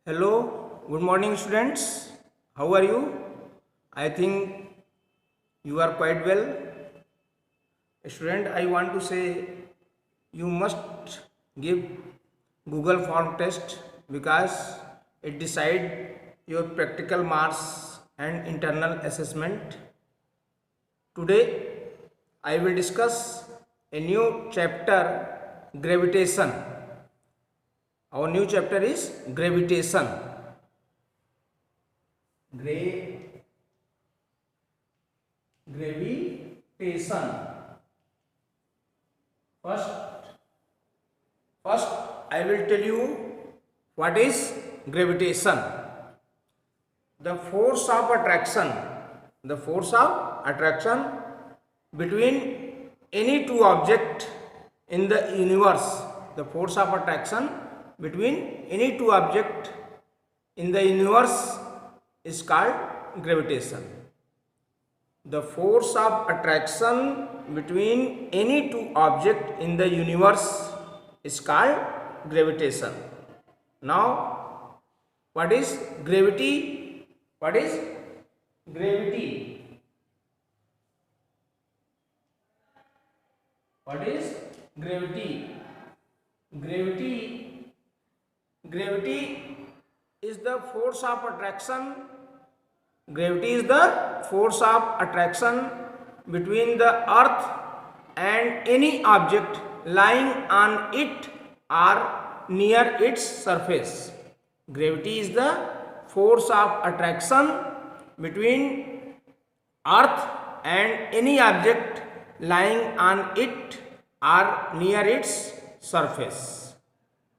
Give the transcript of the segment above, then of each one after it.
Hello, good morning students. How are you? I think you are quite well. Student, I want to say you must give Google form test because it decide your practical marks and internal assessment. Today I will discuss a new chapter, gravitation. Our new chapter is gravitation. Gravitation. First, I will tell you what is gravitation. The force of attraction. The force of attraction between any two objects in the universe. The force of attraction between any two objects in the universe is called gravitation. The force of attraction between any two objects in the universe is called gravitation. Now, what is gravity? What is gravity? What is gravity? Gravity is the force of attraction. Gravity is the force of attraction between the earth and any object lying on it or near its surface. Gravity is the force of attraction between earth and any object lying on it or near its surface.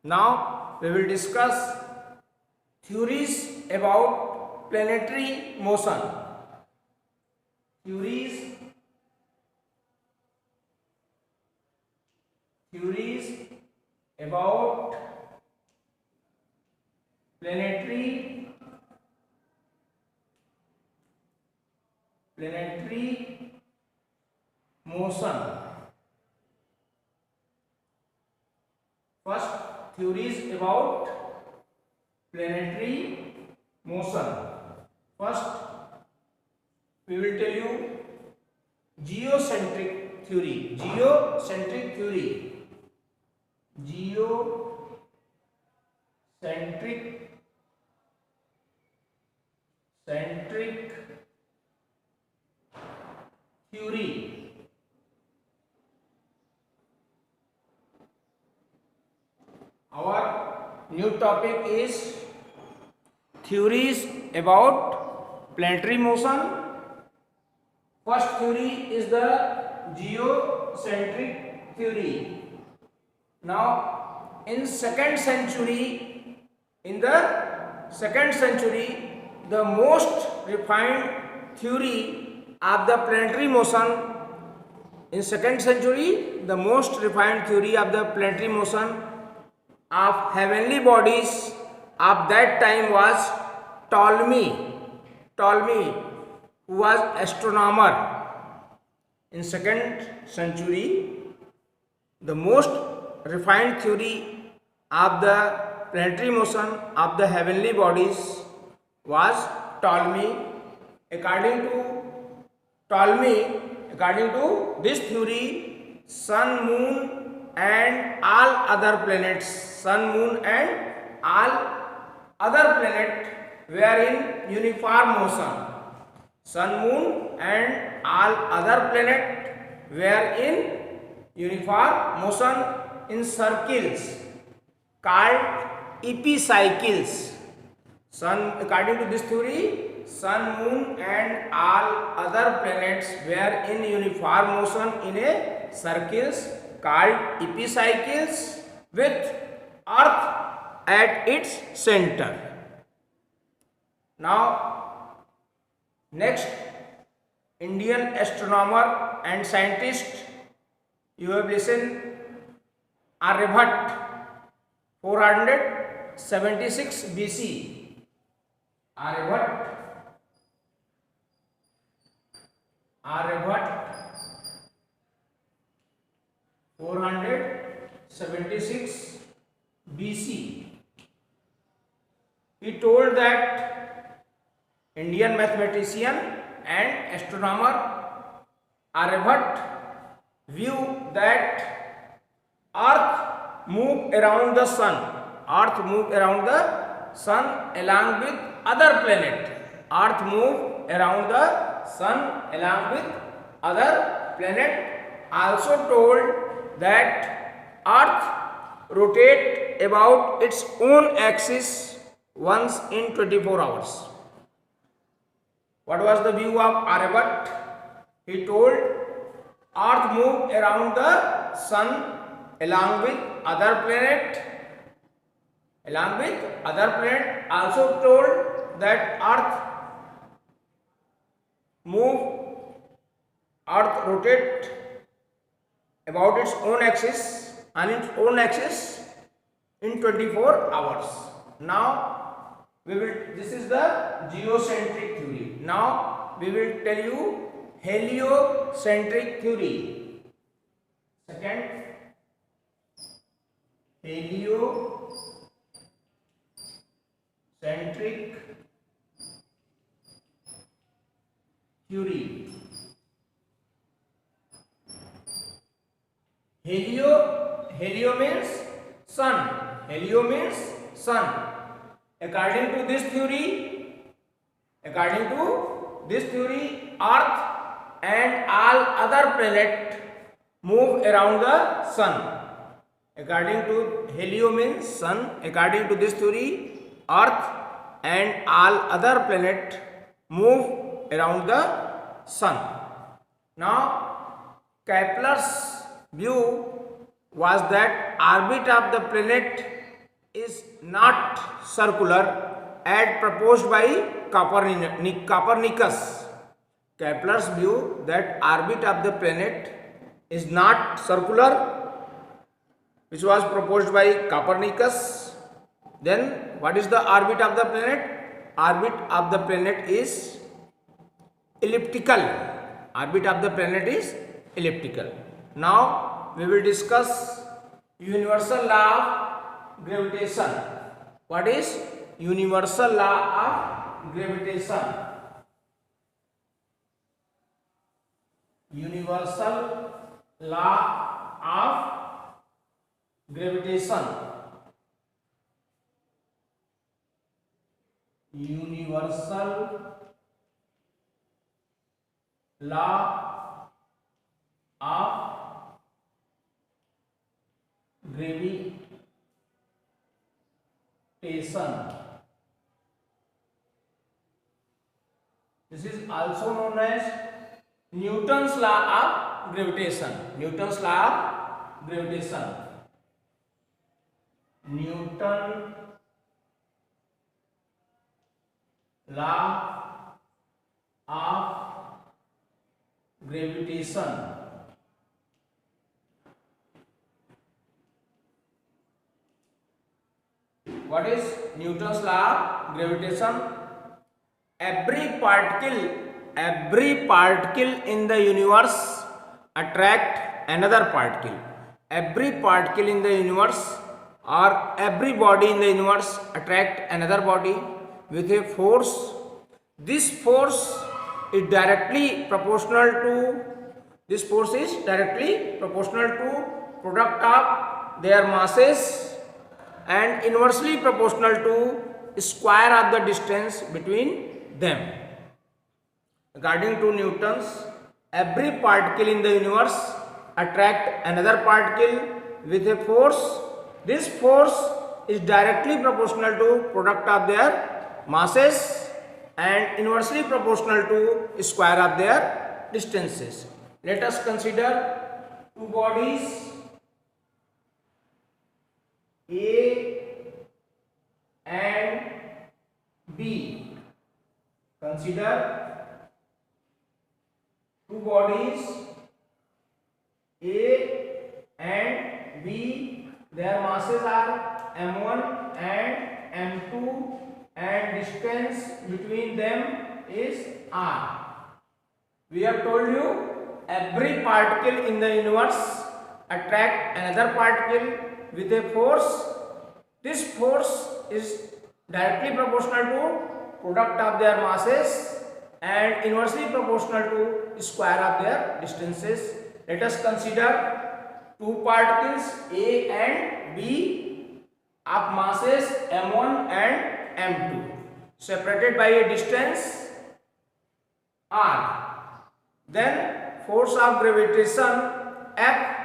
Now we will discuss theories about planetary motion. Theories about planetary motion. First, theories about planetary motion. First, we will tell you geocentric theory. Geocentric theory. Geocentric theory. Our new topic is theories about planetary motion. First theory is the geocentric theory. Now, in the second century, the most refined theory of the planetary motion. In second century, the most refined theory of the planetary motion of heavenly bodies of that time was Ptolemy, who was astronomer. In second century, the most refined theory of the planetary motion of the heavenly bodies was Ptolemy. According to this theory, sun, moon and all other planets were in uniform motion. Sun, moon and all other planets were in uniform motion in circles called epicycles. According to this theory, sun, moon and all other planets were in uniform motion in a circles called epicycles with Earth at its center. Now, next, Indian astronomer and scientist, you have listened, Aryabhat, 476 BC. Aryabhat 476 BC. he told that Indian mathematician and astronomer Aryabhatta view that Earth move around the sun. Earth move around the sun along with other planet. Earth move around the sun along with other planet. Also told that Earth rotate about its own axis once in 24 hours. What was the view of Aryabhatta? He told Earth move around the sun along with other planet. Also told that Earth rotate about its own axis in 24 hours. Now this is the geocentric theory. Now we will tell you heliocentric theory. Second, heliocentric theory. Helio means sun. According to this theory, Earth and all other planets move around the sun. According to helio means sun. According to this theory, Earth and all other planets move around the sun. Now, Kepler's view was that orbit of the planet is not circular as proposed by Copernicus. Kepler's view that orbit of the planet is not circular, which was proposed by Copernicus. Then what is the orbit of the planet? Orbit of the planet is elliptical. Now we will discuss universal law of gravitation. What is universal law of gravitation? Universal law of gravitation. Universal law of gravitation. This is also known as Newton's law of gravitation. Newton's law of gravitation. Newton law of gravitation. What is Newton's law of gravitation? Every particle in the universe attract another particle. Every particle in the universe or every body in the universe attract another body with a force. This force is directly proportional to product of their masses and inversely proportional to square of the distance between them. According to Newton's, every particle in the universe attract another particle with a force. This force is directly proportional to product of their masses and inversely proportional to square of their distances. Let us consider two bodies A and B. Consider two bodies A and B. Their masses are m1 and m2 and distance between them is r. We have told you every particle in the universe attract another particle with a force. This force is directly proportional to product of their masses and inversely proportional to square of their distances. Let us consider two particles A and B of masses m1 and m2 separated by a distance r. Then force of gravitation F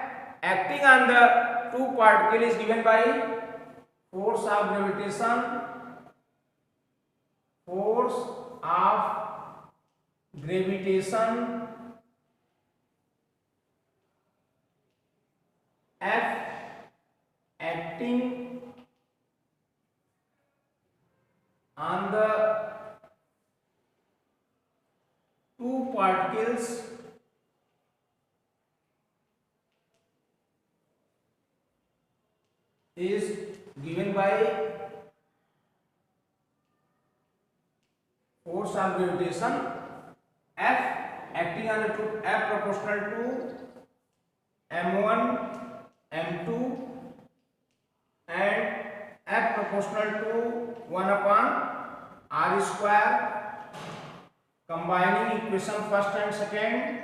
acting on the two particles is given by force of gravitation F acting on the two particles is given by force of gravitation F acting on the two F proportional to m1 m2 and F proportional to 1 upon r square. Combining equation first and second,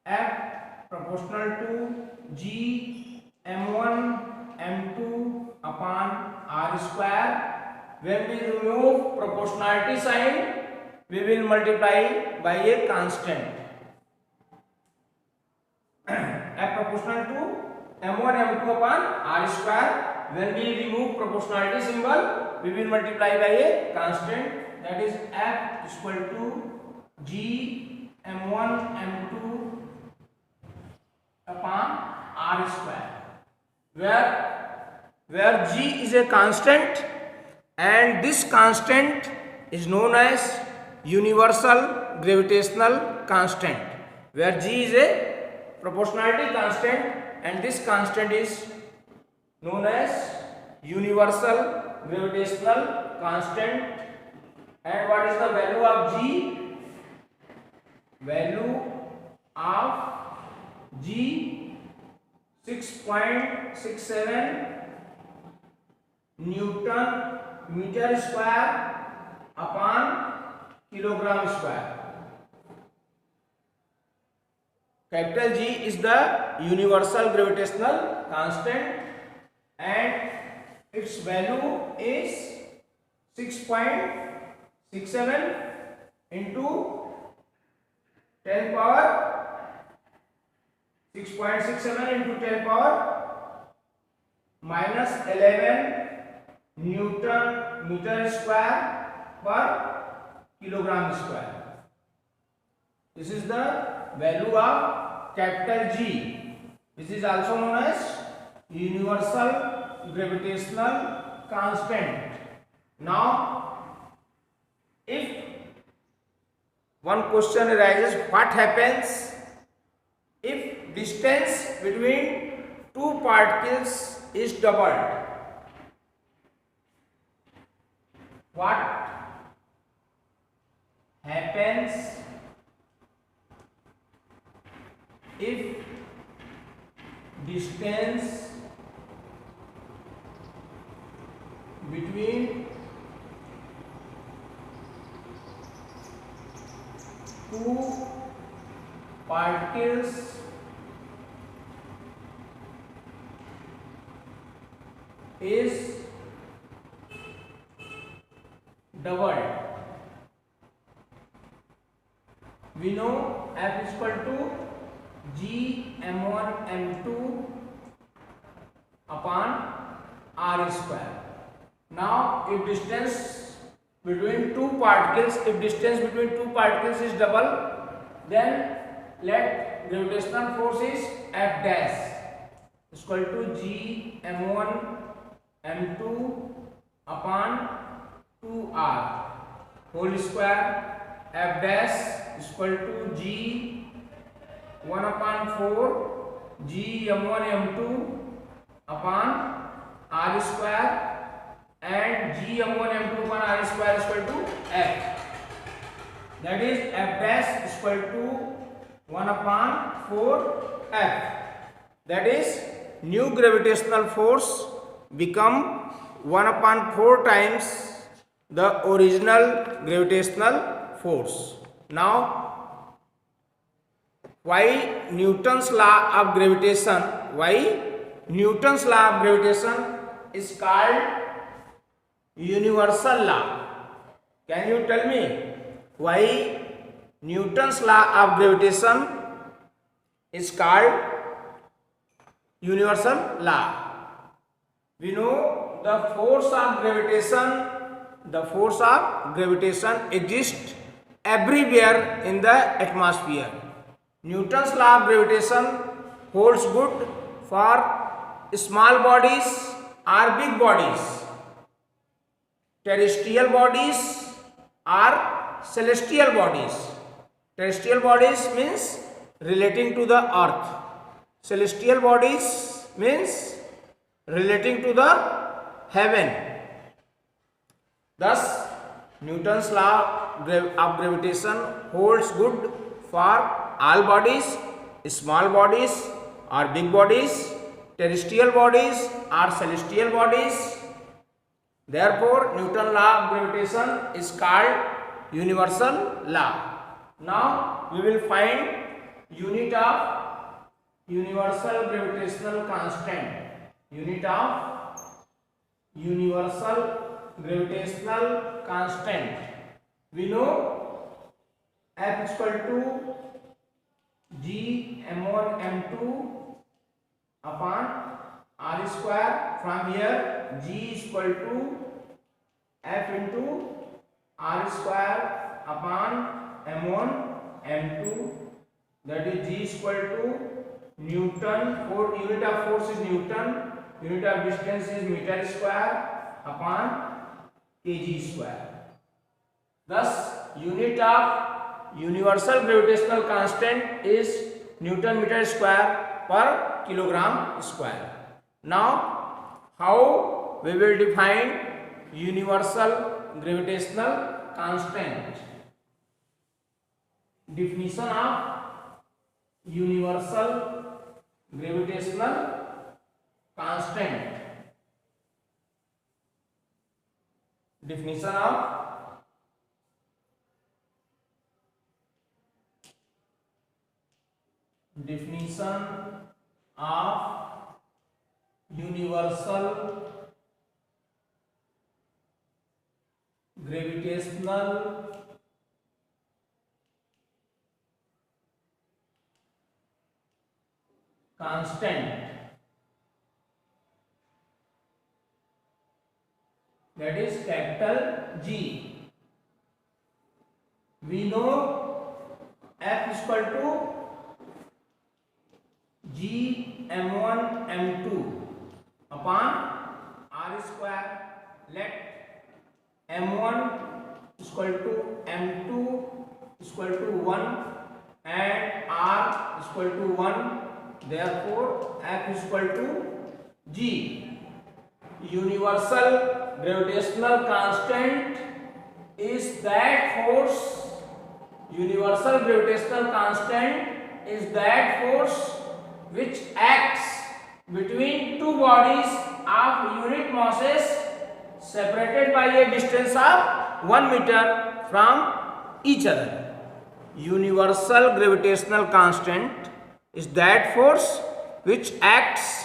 F proportional to g m1 m2 upon r square. When we remove proportionality sign, we will multiply by a constant. F proportional to m1 m2 upon r square. When we remove proportionality symbol, we will multiply by a constant, that is F is equal to g m1 m2 upon r square, where g is a constant and this constant is known as universal gravitational constant, where g is a proportionality constant and this constant is known as universal gravitational constant. And what is the value of g? Value of g 6.67 Newton meter square upon kilogram square. Capital G is the universal gravitational constant and its value is 6.67 into 10 power 6.67 into 10 power minus 11 Newton meter square per kilogram square. This is the value of capital G, which is also known as universal gravitational constant. Now, if one question arises, what happens if distance between two particles is doubled? What happens if distance between two particles is doubled? We know F is equal to g m1 m2 upon r square. Now, if distance between two particles is double, then let gravitational force is F dash is equal to g m1 m2 upon 2r whole square. F dash is equal to g 1 upon 4 g m1 m2 upon r square and g m1 m2 upon r square is equal to f. That is F dash is equal to 1 upon 4F. That is, new gravitational force become 1 upon 4 times the original gravitational force. Now, why Newton's law of gravitation? Why Newton's law of gravitation is called universal law? Can you tell me why Newton's law of gravitation is called universal law? We know the force of gravitation exists everywhere in the atmosphere. Newton's law of gravitation holds good for small bodies or big bodies, terrestrial bodies or celestial bodies. Terrestrial bodies means relating to the earth. Celestial bodies means relating to the heaven. Thus, Newton's law of gravitation holds good for all bodies, small bodies or big bodies, terrestrial bodies or celestial bodies. Therefore, Newton's law of gravitation is called universal law. Now, we will find unit of universal gravitational constant. Unit of universal gravitational constant. We know F is equal to G m1 m2 upon r square. From here, G is equal to F into r square upon m1 m2. That is G is equal to Newton. Unit of force is Newton. Unit of distance is meter square upon kg square. Thus, unit of universal gravitational constant is Newton meter square per kilogram square. Now, how we will define universal gravitational constant? Definition of universal gravitational constant. Definition of universal gravitational constant. That is capital G. We know F is equal to G m1 m2 upon r square. Let m1 is equal to m2 is equal to 1 and r is equal to 1. Therefore, F is equal to G. Universal gravitational constant is that force. Universal gravitational constant is that force which acts between two bodies of unit masses separated by a distance of 1 meter from each other. Universal gravitational constant is that force which acts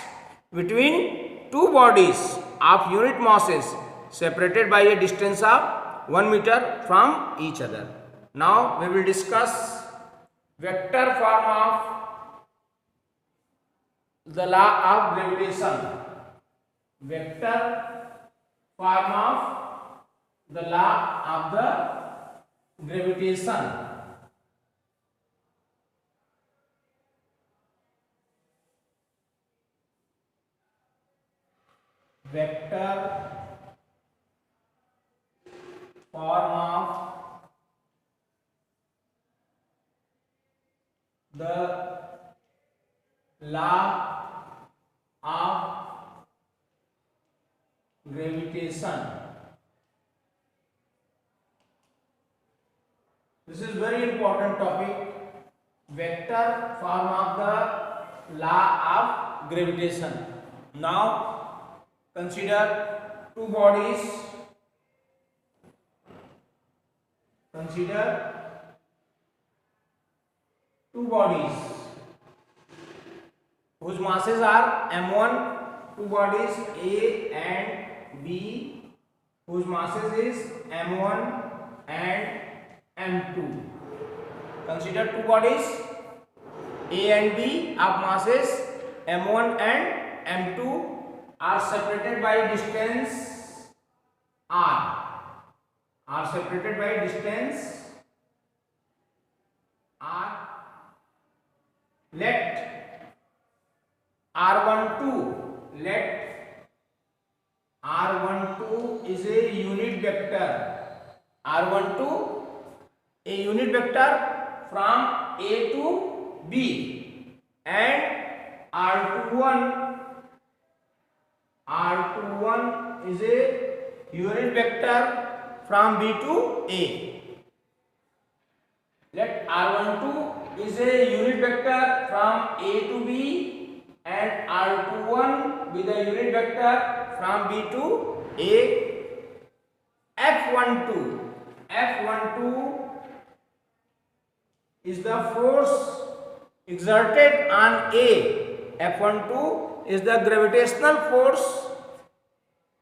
between two bodies of unit masses separated by a distance of 1 meter from each other. Now we will discuss vector form of the law of gravitation. Vector form of the law of the gravitation. Vector form of the law of gravitation. This is very important topic. vector form of the law of gravitation. Now consider two bodies. Consider two bodies whose masses are m1. Two bodies A and B whose masses is m1 and m2. Consider two bodies A and B of masses m1 and m2 are separated by distance r. Are separated by distance r. Let R12 is a unit vector. R12 a unit vector from A to B, and R21 is a unit vector from B to A. Let R12 is a unit vector from A to B and R21 with a unit vector from B to A. F12 is the force exerted on A. F12 is the gravitational force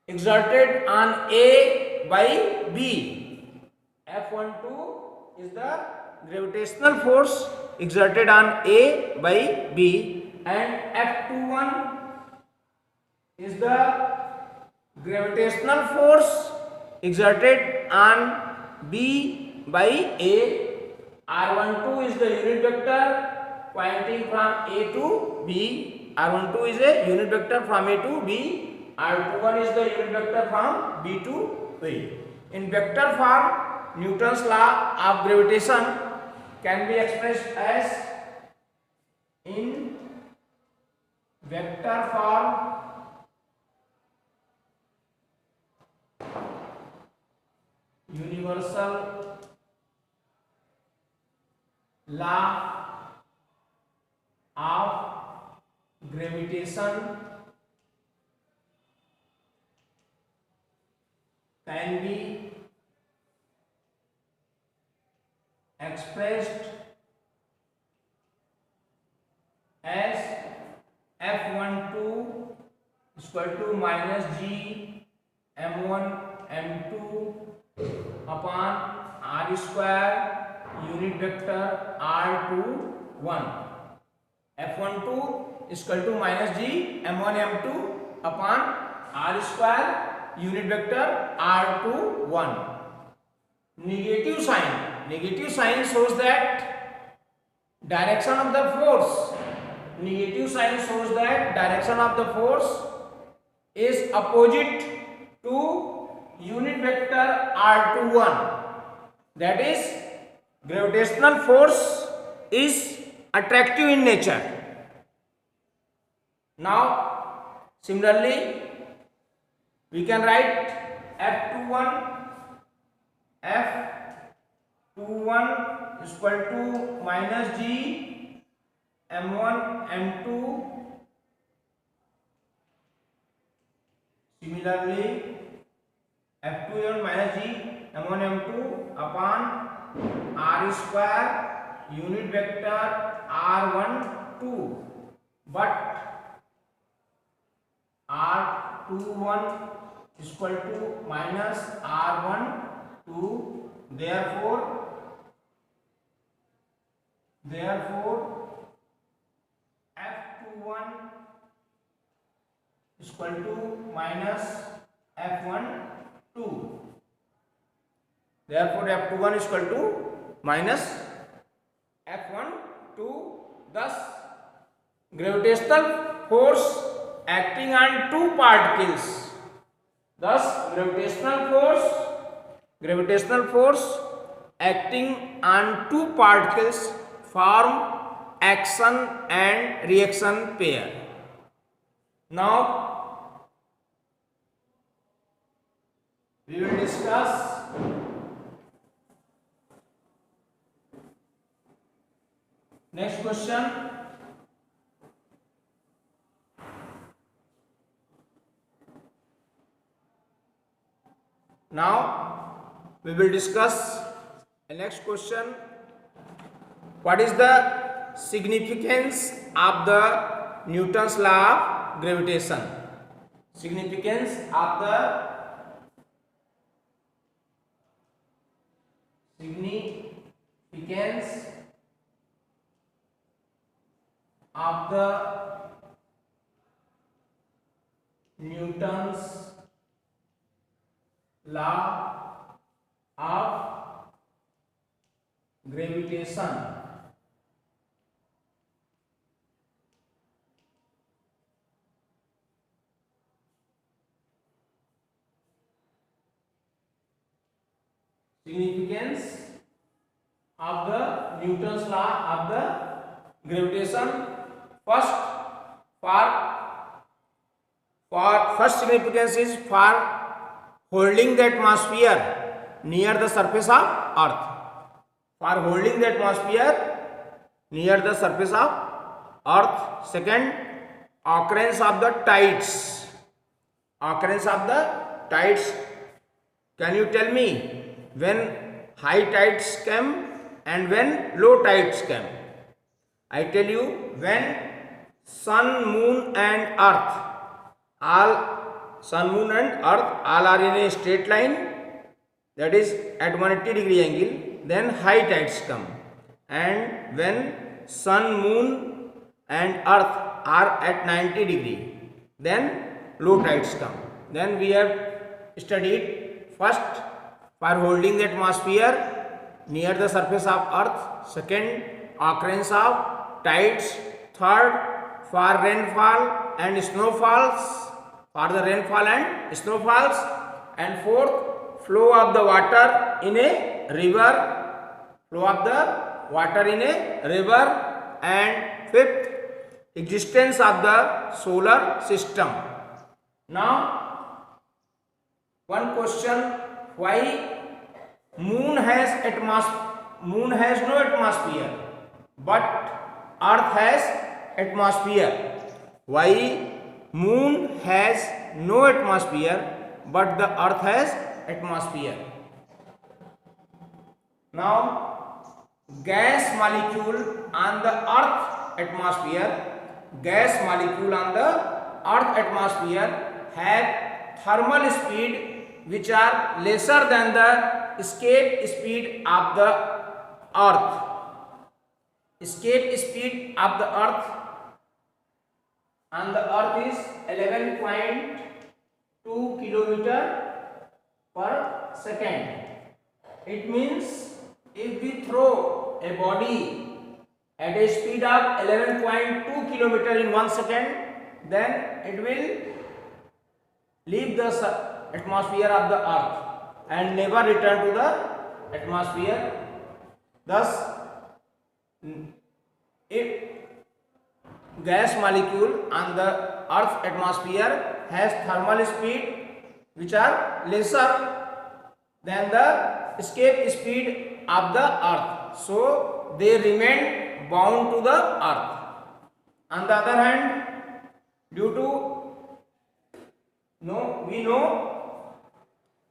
exerted on A by B. F12 is the gravitational force exerted on A by B, and F21 is the gravitational force exerted on B by A. R12 is the unit vector pointing from A to B. R12 is a unit vector from A to B. R21 is the unit vector from B to A. In vector form, Newton's law of gravitation can be expressed as, in vector form, universal law of gravitation can be expressed as F12 is equal to minus G m1 m2 upon r square unit vector r21. F12 is equal to minus G m1 m2 upon r square unit vector r21. Negative sign shows that direction of the force. Negative sign shows that direction of the force is opposite to unit vector r21. That is, gravitational force is attractive in nature. Now, similarly, we can write F21 is equal to minus G m1 m2. Similarly, F21 minus G m1 m2 upon r square unit vector r12, but r21 is equal to minus r12. Therefore F21 is equal to minus F12. Therefore F21 is equal to minus F12. Thus, gravitational force acting on two particles. Thus, gravitational force acting on two particles form action and reaction pair. Now, we will discuss Next question. Now we will discuss the next question. What is the significance of the Newton's law of gravitation? Significance of the Newton's law of gravitation. Significance of the Newton's law of the gravitation. First, first significance is for holding the atmosphere near the surface of Earth. For holding the atmosphere near the surface of Earth. Second, occurrence of the tides. Occurrence of the tides. Can you tell me when high tides come and when low tides come? I tell you, when sun, moon and earth, all are in a straight line, that is at 180-degree angle, then high tides come. And when sun, moon and earth are at 90-degree, then low tides come. Then we have studied first for holding the atmosphere near the surface of earth. Second, occurrence of tides. Third, for rainfall and snowfalls, for the rainfall and snowfalls. And fourth, flow of the water in a river. Flow of the water in a river. And fifth, existence of the solar system. Now, one question: why moon has no atmosphere but earth has atmosphere? Why moon has no atmosphere but the earth has atmosphere? Now, gas molecule on the earth atmosphere, have thermal speed which are lesser than the escape speed of the earth. Escape speed of the earth on the earth is 11.2 kilometer per second. It means if we throw a body at a speed of 11.2 kilometer in 1 second, then it will leave the atmosphere of the earth and never return to the atmosphere. Thus, if gas molecule on the earth atmosphere has thermal speed which are lesser than the escape speed of the earth, so they remain bound to the earth. On the other hand, due to we know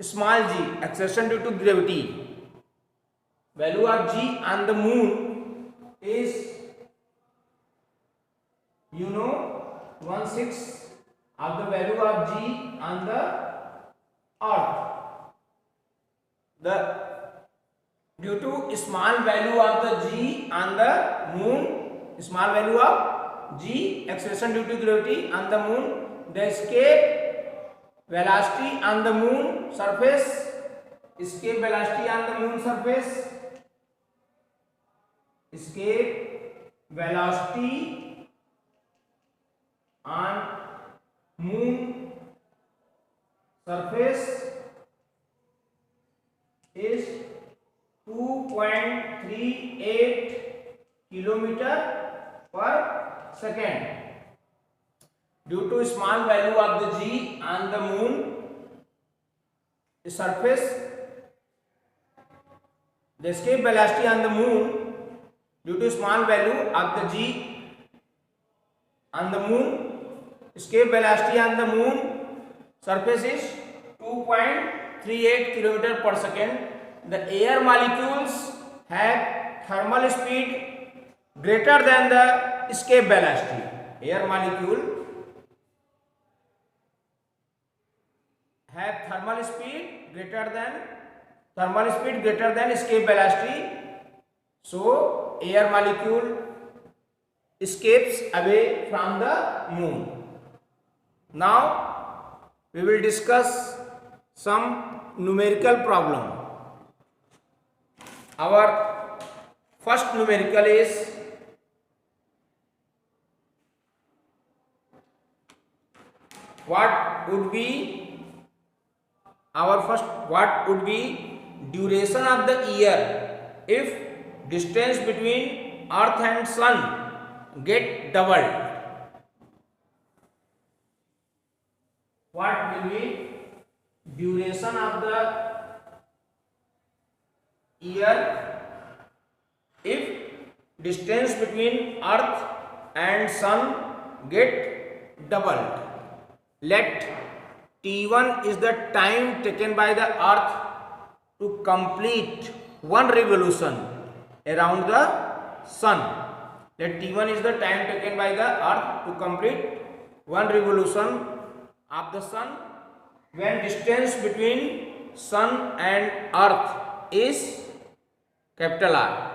small g, acceleration due to gravity, value of g on the moon is 1/6 of the value of g on the earth. Due to small value of the g on the moon, small value of g, acceleration due to gravity on the moon, the escape velocity on the moon surface, escape velocity on the moon surface is 2.38 kilometer per second. Due to small value of the g on the moon surface, the escape velocity on the moon due to small value of the g on the moon, escape velocity on the moon surface is 2.38 km per second. The air molecules have thermal speed greater than the escape velocity. Air molecule have thermal speed greater than escape velocity. So air molecule escapes away from the moon. Now we will discuss some numerical problem. Our first numerical is what would be duration of the year if distance between earth and sun get doubled? What will be duration of the year if distance between earth and sun get doubled? Let T1 is the time taken by the earth to complete one revolution around the sun. Let T1 is the time taken by the earth to complete one revolution of the sun when distance between sun and earth is capital R.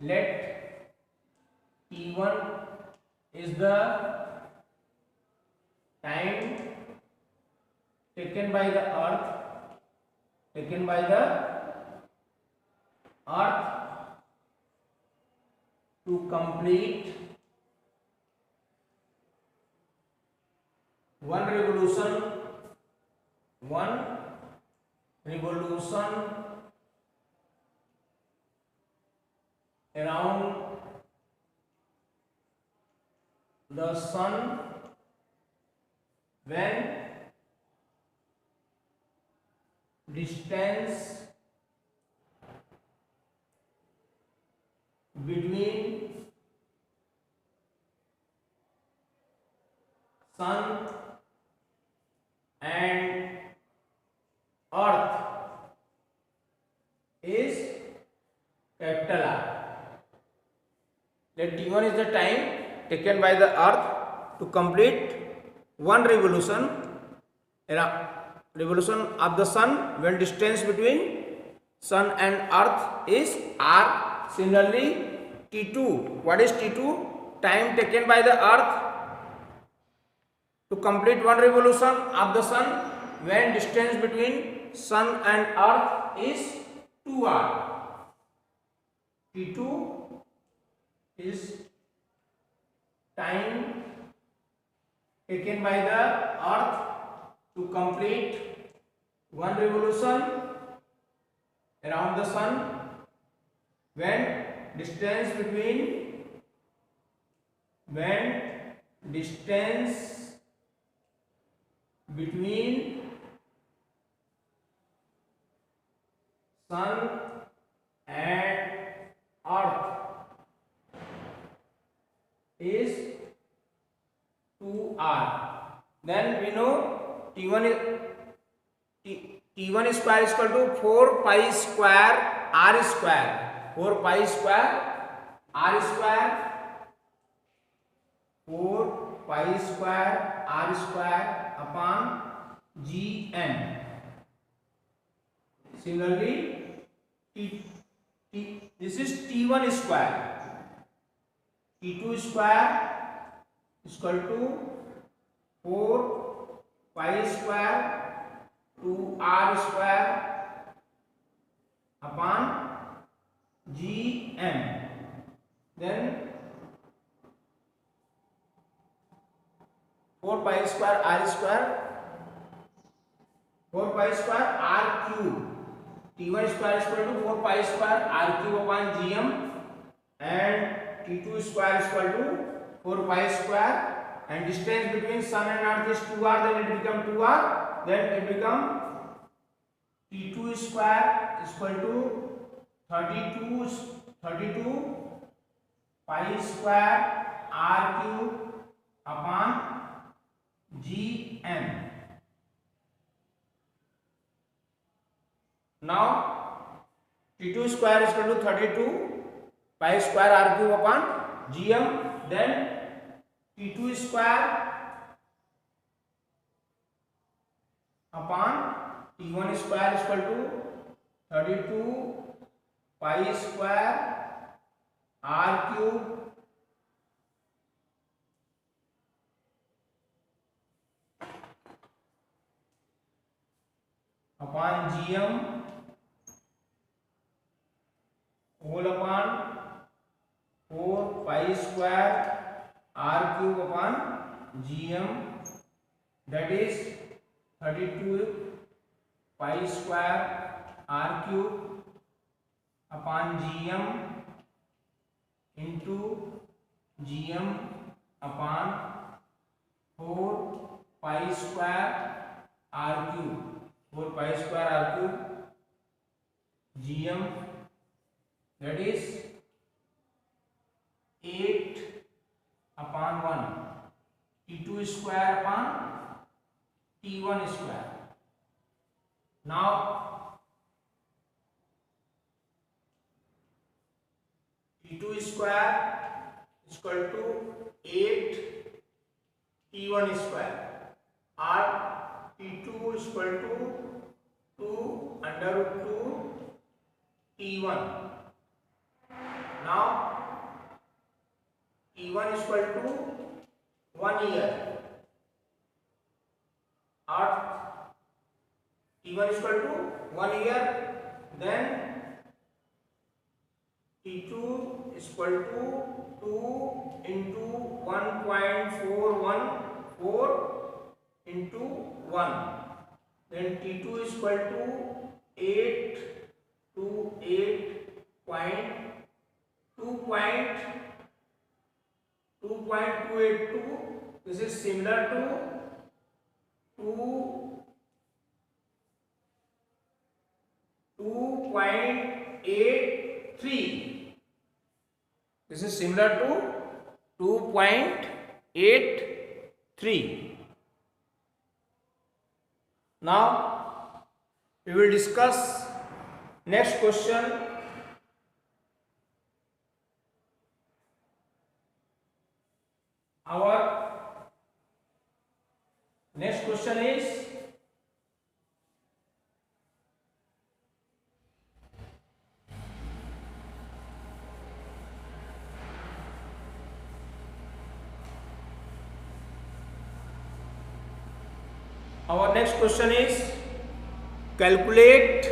Let T1 is the time taken by the earth to complete one revolution around the sun when distance between sun and earth is capital R. Let T1 is the time taken by the earth to complete one revolution of the sun when distance between sun and earth is R. Similarly, T2, what is T2? Time taken by the earth to complete one revolution of the sun when distance between sun and earth is 2R. T2 is time taken by the earth to complete one revolution around the sun when distance between sun and earth is 2R. Then we know T1 square is equal to 4 pi square R square. 4 pi square R square. 4 pi square R square upon Gm. Similarly, this is T1 square. T2 square is equal to 4 pi square 2R square upon Gm. Then 4 pi square R square, 4 pi square R cube. T1 square is equal to 4 pi square R cube upon Gm, and T2 square is equal to 4 pi square, and distance between sun and earth is 2R, then it become 2R, then it become T2 square is equal to 32 pi square r cube upon gm. Now T2 square is equal to 32 pi square r cube upon gm. Then T2 square upon T1 square is equal to 32 pi square r cube upon gm whole upon 4 pi square r cube upon gm, that is 32 pi square r cube upon gm into gm upon 4 pi square r cube, 4 pi square r cube gm, that is 8 upon 1 T2 square upon T1 square. Now T2 square is equal to 8 T1 square, or T2 is equal to 2 under root 2 T1. Now T1 is equal to 1 year, or T1 is equal to 1 year. Then T2 is equal to 2 into 1.414 into 1. Then T2 is equal to 8 to 8.2.282. This is similar to 2.83. This is similar to 2.83. Now we will discuss next question. Our next question is calculate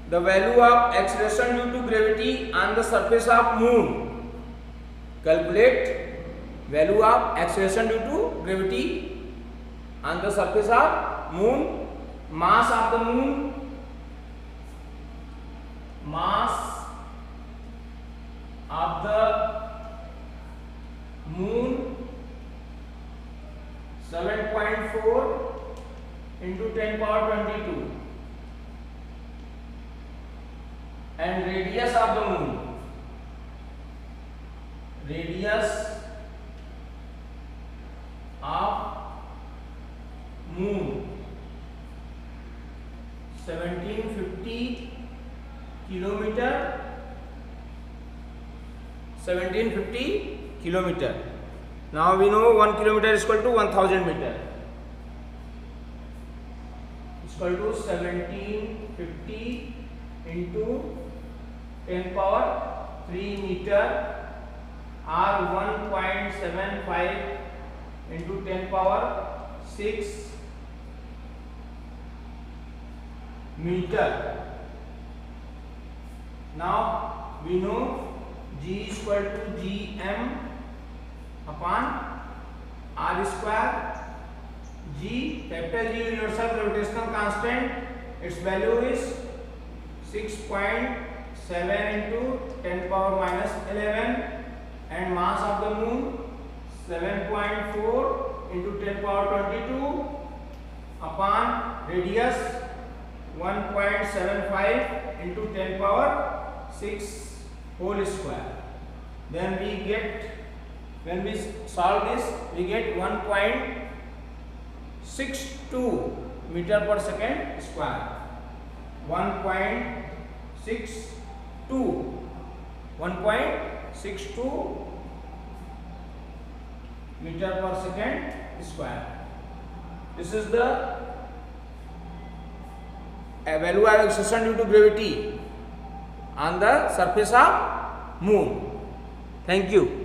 the value of acceleration due to gravity on the surface of moon. Calculate value of acceleration due to gravity on the surface of moon. Mass of the moon, mass of the moon 7.4 into 10 power 22, and radius of the moon, radius of moon 1750 kilometer, 1750 kilometer. Now we know 1 kilometer is equal to 1000 meter. Is equal to 1750 into 10 power 3 meter, or 1.75 into 10 power 6 meter. Now we know G is equal to Gm upon R square. G, capital G, universal gravitational constant, its value is 6.7 into 10 power minus 11, and mass of the moon 7.4 into 10 power 22 upon radius 1.75 into 10 power 6 whole square. Then we get, when we solve this, we get 1.62 meter per second square. 1.62 meter per second square. This is the value of acceleration due to gravity on the surface of moon. Thank you.